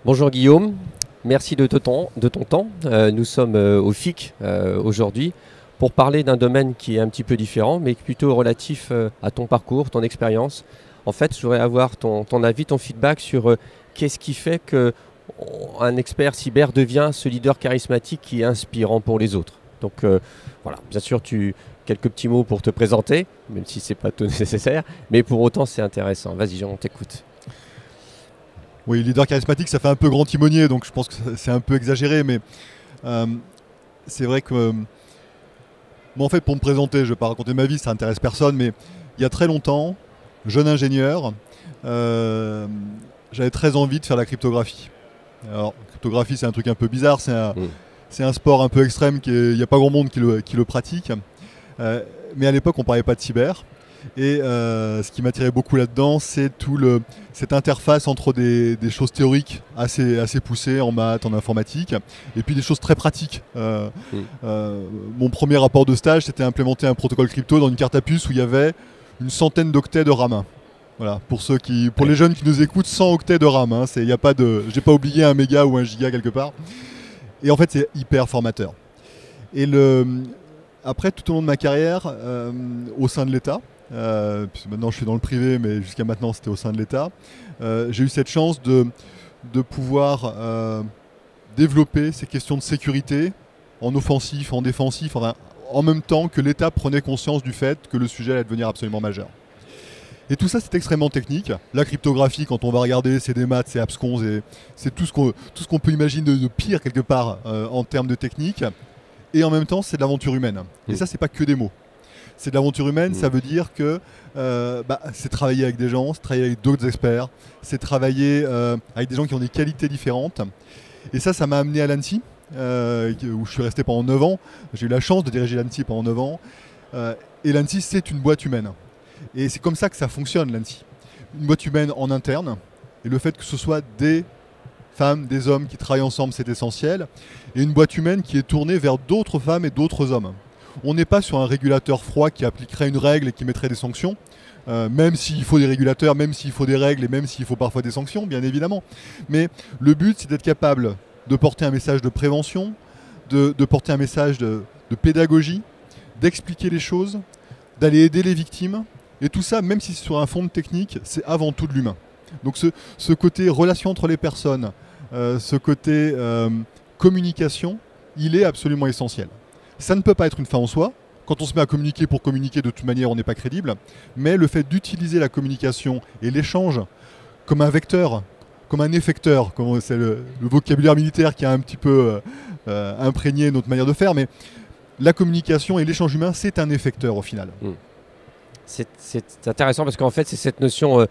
Bonjour Guillaume, merci de ton temps. Nous sommes au FIC aujourd'hui pour parler d'un domaine qui est un petit peu différent, mais plutôt relatif à ton parcours, ton expérience. En fait, je voudrais avoir ton avis, ton feedback sur qu'est-ce qui fait qu'un expert cyber devient ce leader charismatique qui est inspirant pour les autres. Donc voilà, bien sûr, quelques petits mots pour te présenter, même si ce n'est pas tout nécessaire, mais pour autant c'est intéressant. Vas-y Jean, on t'écoute. Oui, leader charismatique, ça fait un peu grand timonier, donc je pense que c'est un peu exagéré, mais c'est vrai que moi, en fait, pour me présenter, je ne vais pas raconter ma vie, ça n'intéresse personne, mais il y a très longtemps, jeune ingénieur, j'avais très envie de faire la cryptographie. Alors, la cryptographie, c'est un truc un peu bizarre, c'est un sport un peu extrême, il n'y a pas grand monde qui le pratique, mais à l'époque, on ne parlait pas de cyber. Et ce qui m'attirait beaucoup là-dedans, c'est cette interface entre des choses théoriques assez poussées en maths, en informatique, et puis des choses très pratiques. Mon premier rapport de stage, c'était implémenter un protocole crypto dans une carte à puce où il y avait une centaine d'octets de RAM. Voilà, pour les jeunes qui nous écoutent, 100 octets de RAM. Hein, j'ai pas oublié un méga ou un giga quelque part. Et en fait, c'est hyper formateur. Et après, tout au long de ma carrière, au sein de l'État, puisque maintenant je suis dans le privé, mais jusqu'à maintenant c'était au sein de l'État, j'ai eu cette chance de pouvoir développer ces questions de sécurité en offensif, en défensif, enfin, en même temps que l'État prenait conscience du fait que le sujet allait devenir absolument majeur. Et tout ça, c'est extrêmement technique. La cryptographie, quand on va regarder, c'est des maths, c'est abscons, c'est tout ce qu'on peut imaginer de pire quelque part en termes de technique. Et en même temps, c'est de l'aventure humaine. Et ça, c'est pas que des mots. C'est de l'aventure humaine, ça veut dire que c'est travailler avec des gens, c'est travailler avec d'autres experts, c'est travailler avec des gens qui ont des qualités différentes. Et ça m'a amené à l'ANSSI, où je suis resté pendant 9 ans. J'ai eu la chance de diriger l'ANSSI pendant 9 ans. Et l'ANSSI, c'est une boîte humaine. Et c'est comme ça que ça fonctionne, l'ANSSI. Une boîte humaine en interne. Et le fait que ce soit des femmes, des hommes qui travaillent ensemble, c'est essentiel. Et une boîte humaine qui est tournée vers d'autres femmes et d'autres hommes. On n'est pas sur un régulateur froid qui appliquerait une règle et qui mettrait des sanctions, même s'il faut des régulateurs, même s'il faut des règles et même s'il faut parfois des sanctions, bien évidemment. Mais le but, c'est d'être capable de porter un message de prévention, de porter un message de pédagogie, d'expliquer les choses, d'aller aider les victimes. Et tout ça, même si c'est sur un fond de technique, c'est avant tout de l'humain. Donc ce côté relation entre les personnes, ce côté communication, il est absolument essentiel. Ça ne peut pas être une fin en soi. Quand on se met à communiquer pour communiquer, de toute manière, on n'est pas crédible. Mais le fait d'utiliser la communication et l'échange comme un vecteur, comme un effecteur, comme c'est le vocabulaire militaire qui a un petit peu imprégné notre manière de faire, mais la communication et l'échange humain, c'est un effecteur au final. C'est intéressant parce qu'en fait, c'est cette notion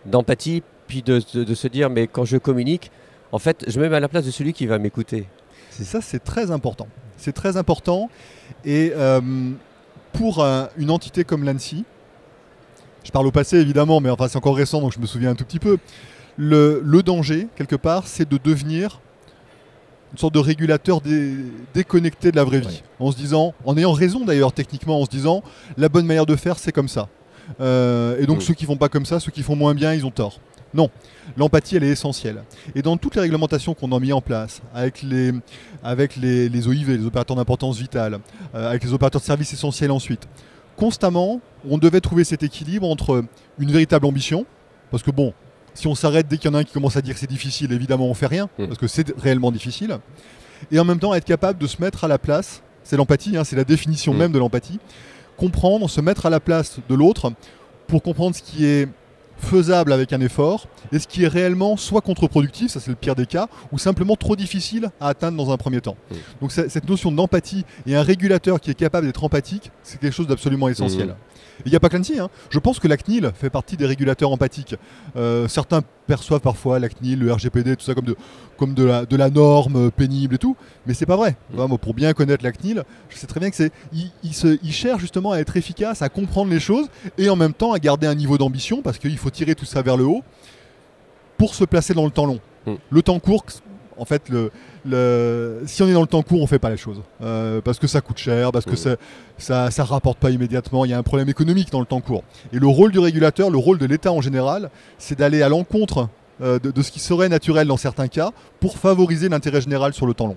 d'empathie, puis de se dire, mais quand je communique, en fait, je me mets à la place de celui qui va m'écouter. C'est très important. C'est très important. Et pour une entité comme l'ANSSI, je parle au passé évidemment, mais enfin c'est encore récent, donc je me souviens un tout petit peu, le danger, quelque part, c'est de devenir une sorte de régulateur déconnecté de la vraie vie. En se disant, en ayant raison d'ailleurs techniquement, en se disant, la bonne manière de faire, c'est comme ça. Et donc ceux qui font pas comme ça, ceux qui font moins bien, ils ont tort. Non, l'empathie, elle est essentielle. Et dans toutes les réglementations qu'on a mis en place, avec les OIV, les opérateurs d'importance vitale, avec les opérateurs de services essentiels ensuite, constamment, on devait trouver cet équilibre entre une véritable ambition, parce que bon, si on s'arrête dès qu'il y en a un qui commence à dire que c'est difficile, évidemment on fait rien, parce que c'est réellement difficile, et en même temps être capable de se mettre à la place, c'est l'empathie, hein, c'est la définition même de l'empathie, comprendre, se mettre à la place de l'autre pour comprendre ce qui est faisable avec un effort et ce qui est réellement soit contre-productif, ça c'est le pire des cas, ou simplement trop difficile à atteindre dans un premier temps. Donc cette notion d'empathie et un régulateur qui est capable d'être empathique, c'est quelque chose d'absolument essentiel. Il n'y a pas que l'ANSSI, hein. Je pense que la CNIL fait partie des régulateurs empathiques. Certains perçoivent parfois la CNIL, le RGPD, tout ça comme de la norme pénible et tout, mais c'est pas vrai. Moi, pour bien connaître la CNIL, je sais très bien que ils cherchent justement à être efficaces, à comprendre les choses et en même temps à garder un niveau d'ambition parce qu'il faut tirer tout ça vers le haut pour se placer dans le temps long. Le temps court, en fait, si on est dans le temps court, on ne fait pas les choses. Parce que ça coûte cher, parce que ça ne rapporte pas immédiatement. Il y a un problème économique dans le temps court. Et le rôle du régulateur, le rôle de l'État en général, c'est d'aller à l'encontre de ce qui serait naturel dans certains cas pour favoriser l'intérêt général sur le temps long.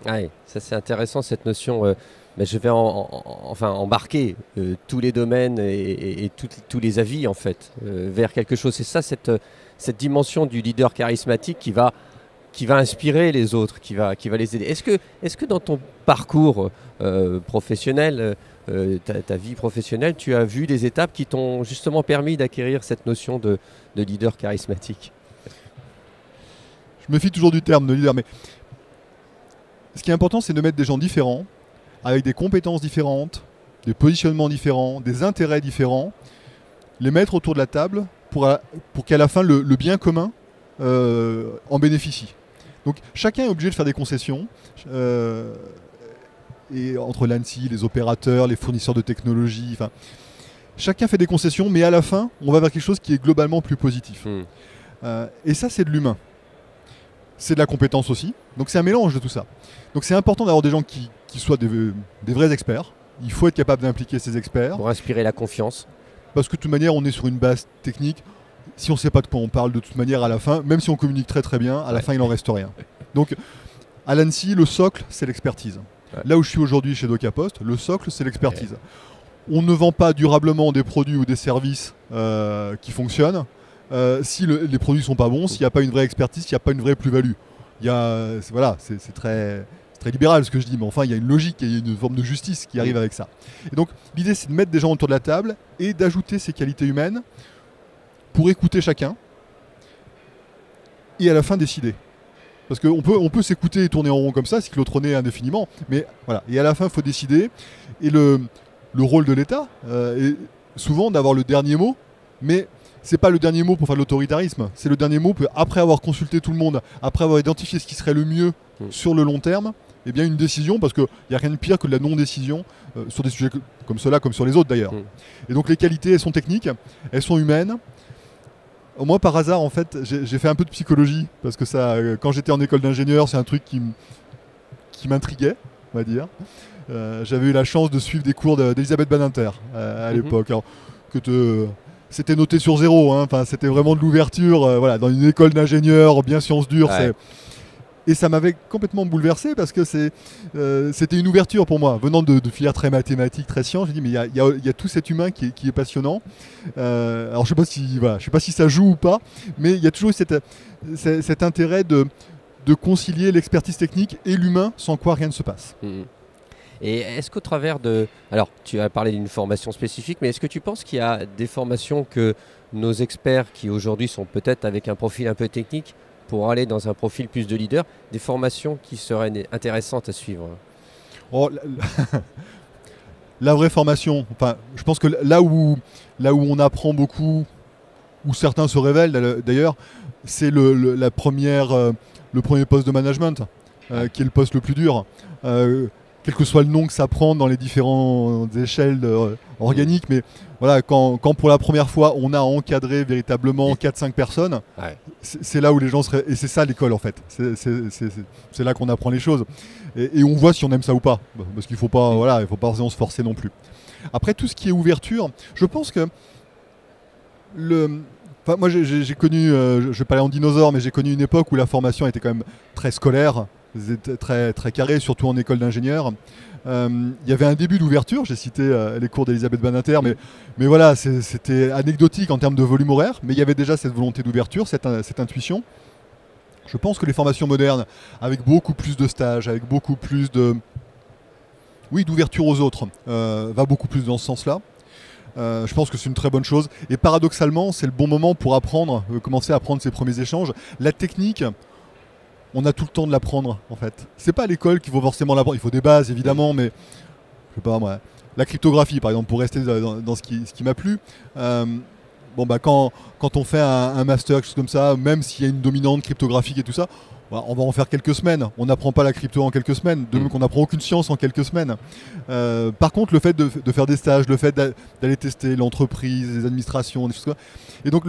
Ouais, ça c'est intéressant cette notion. Mais je vais embarquer tous les domaines et tous les avis en fait vers quelque chose. C'est ça cette dimension du leader charismatique qui va inspirer les autres, qui va les aider. Est-ce que dans ton parcours professionnel, ta vie professionnelle, tu as vu des étapes qui t'ont justement permis d'acquérir cette notion de leader charismatique? Je me fie toujours du terme de leader, mais ce qui est important, c'est de mettre des gens différents, avec des compétences différentes, des positionnements différents, des intérêts différents, les mettre autour de la table pour qu'à la fin, le bien commun en bénéficie. Donc chacun est obligé de faire des concessions, et entre l'ANSSI, les opérateurs, les fournisseurs de technologie, chacun fait des concessions, mais à la fin, on va vers quelque chose qui est globalement plus positif. Et ça, c'est de l'humain. C'est de la compétence aussi. Donc c'est un mélange de tout ça. Donc c'est important d'avoir des gens qui soient des vrais experts. Il faut être capable d'impliquer ces experts. Pour inspirer la confiance. Parce que de toute manière, on est sur une base technique. Si on ne sait pas de quoi on parle, de toute manière, à la fin, même si on communique très très bien, à la fin, il n'en reste rien. Donc à l'ANSSI, le socle, c'est l'expertise. Ouais. Là où je suis aujourd'hui chez DocaPost, le socle, c'est l'expertise. Ouais. On ne vend pas durablement des produits ou des services qui fonctionnent. Si les produits sont pas bons, s'il n'y a pas une vraie expertise, s'il n'y a pas une vraie plus-value. C'est très libéral ce que je dis, mais enfin il y a une logique, il y a une forme de justice qui arrive avec ça. Et donc l'idée c'est de mettre des gens autour de la table et d'ajouter ces qualités humaines pour écouter chacun et à la fin décider. Parce qu'on peut s'écouter et tourner en rond comme ça, cyclotronner indéfiniment, mais voilà. Et à la fin il faut décider. Et le rôle de l'État est souvent d'avoir le dernier mot, mais c'est pas le dernier mot pour faire de l'autoritarisme, c'est le dernier mot après avoir consulté tout le monde, après avoir identifié ce qui serait le mieux sur le long terme, et bien une décision, parce qu'il n'y a rien de pire que de la non-décision sur des sujets comme cela, comme sur les autres d'ailleurs. Et donc les qualités, elles sont techniques, elles sont humaines. Moi par hasard en fait, j'ai fait un peu de psychologie, parce que ça, quand j'étais en école d'ingénieur, c'est un truc qui m'intriguait, on va dire. J'avais eu la chance de suivre des cours d'Elisabeth Badinter à l'époque. Alors, c'était noté sur 0, hein. Enfin, c'était vraiment de l'ouverture, dans une école d'ingénieur, bien sciences dures. Ouais. Et ça m'avait complètement bouleversé parce que c'était une ouverture pour moi. Venant de filières très mathématiques, très sciences, j'ai dit mais il y a tout cet humain qui est passionnant. Alors je sais pas si ça joue ou pas, mais il y a toujours cet intérêt de concilier l'expertise technique et l'humain, sans quoi rien ne se passe. Et est-ce qu'au travers de... Alors, tu as parlé d'une formation spécifique, mais est-ce que tu penses qu'il y a des formations que nos experts, qui aujourd'hui sont peut-être avec un profil un peu technique, pour aller dans un profil plus de leader, des formations qui seraient intéressantes à suivre? La vraie formation, je pense que là où on apprend beaucoup, où certains se révèlent d'ailleurs, c'est le premier poste de management, qui est le poste le plus dur. Quel que soit le nom que ça prend dans les différentes échelles organiques, mais voilà, quand pour la première fois on a encadré véritablement 4-5 personnes, c'est là où les gens seraient. Et c'est ça l'école en fait. C'est là qu'on apprend les choses. Et on voit si on aime ça ou pas. Parce qu'il ne faut pas forcément se forcer non plus. Après, tout ce qui est ouverture, je pense que moi j'ai connu, je vais parler en dinosaure, mais j'ai connu une époque où la formation était quand même très scolaire. C'était très, très carré, surtout en école d'ingénieur. Il y avait un début d'ouverture, j'ai cité les cours d'Elisabeth Badinter, mais voilà, c'était anecdotique en termes de volume horaire, mais il y avait déjà cette volonté d'ouverture, cette intuition. Je pense que les formations modernes, avec beaucoup plus de stages, avec beaucoup plus d'ouverture aux autres, va beaucoup plus dans ce sens-là. Je pense que c'est une très bonne chose. Et paradoxalement, c'est le bon moment pour commencer à apprendre ses premiers échanges. La technique... On a tout le temps de l'apprendre en fait. C'est pas à l'école qu'il faut forcément l'apprendre. Il faut des bases évidemment, mais je sais pas moi. La cryptographie par exemple, pour rester dans ce qui m'a plu. Quand on fait un master, quelque chose comme ça, même s'il y a une dominante cryptographique et tout ça, on va en faire quelques semaines. On n'apprend pas la crypto en quelques semaines, de même qu'on n'apprend aucune science en quelques semaines. Par contre, le fait de faire des stages, le fait d'aller tester l'entreprise, les administrations, des choses comme ça. Et donc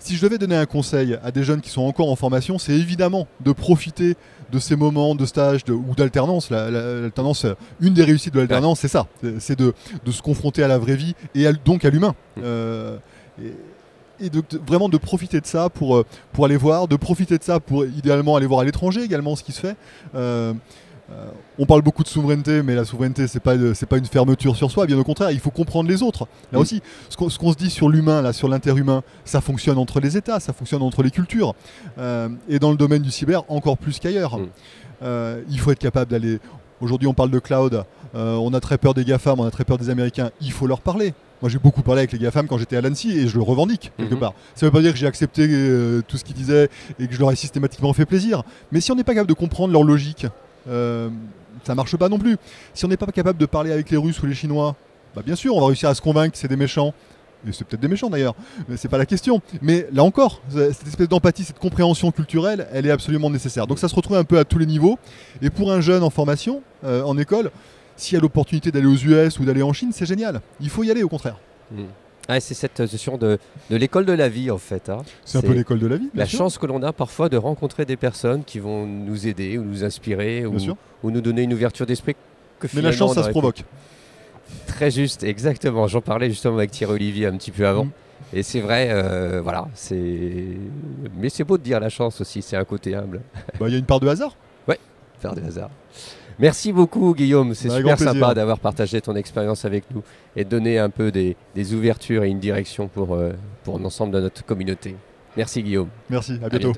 si je devais donner un conseil à des jeunes qui sont encore en formation, c'est évidemment de profiter de ces moments de stage ou d'alternance. L'alternance, une des réussites de l'alternance, c'est ça. C'est de se confronter à la vraie vie et donc à l'humain. et vraiment de profiter de ça pour aller voir, de profiter de ça pour idéalement aller voir à l'étranger également ce qui se fait. On parle beaucoup de souveraineté, mais la souveraineté, c'est pas une fermeture sur soi, bien au contraire, il faut comprendre les autres. Là aussi, ce qu'on se dit sur l'humain, là, sur l'interhumain, ça fonctionne entre les États, ça fonctionne entre les cultures. Et dans le domaine du cyber, encore plus qu'ailleurs. Il faut être capable d'aller... Aujourd'hui, on parle de cloud, on a très peur des GAFAM, on a très peur des Américains, il faut leur parler. Moi, j'ai beaucoup parlé avec les GAFAM quand j'étais à l'Annecy et je le revendique quelque part. Ça ne veut pas dire que j'ai accepté tout ce qu'ils disaient et que je leur ai systématiquement fait plaisir. Mais si on n'est pas capable de comprendre leur logique, ça marche pas non plus. Si on n'est pas capable de parler avec les Russes ou les Chinois, bah bien sûr, on va réussir à se convaincre que c'est des méchants. Et c'est peut-être des méchants d'ailleurs, mais c'est pas la question. Mais là encore, cette espèce d'empathie, cette compréhension culturelle, elle est absolument nécessaire. Donc ça se retrouve un peu à tous les niveaux. Et pour un jeune en formation, en école, s'il y a l'opportunité d'aller aux US ou d'aller en Chine, c'est génial. Il faut y aller au contraire. Ah, c'est cette notion de l'école de la vie en fait. Hein. C'est un peu l'école de la vie. La chance que l'on a parfois de rencontrer des personnes qui vont nous aider ou nous inspirer ou nous donner une ouverture d'esprit. Mais la chance, ça se provoque. Très juste, exactement. J'en parlais justement avec Thierry Olivier un petit peu avant. Et c'est vrai, voilà. Mais c'est beau de dire la chance aussi, c'est un côté humble. Il y a une part de hasard. Ouais, part de hasard. Merci beaucoup Guillaume, c'est super sympa d'avoir partagé ton expérience avec nous et de donner un peu des ouvertures et une direction pour l'ensemble de notre communauté. Merci Guillaume. Merci, à bientôt.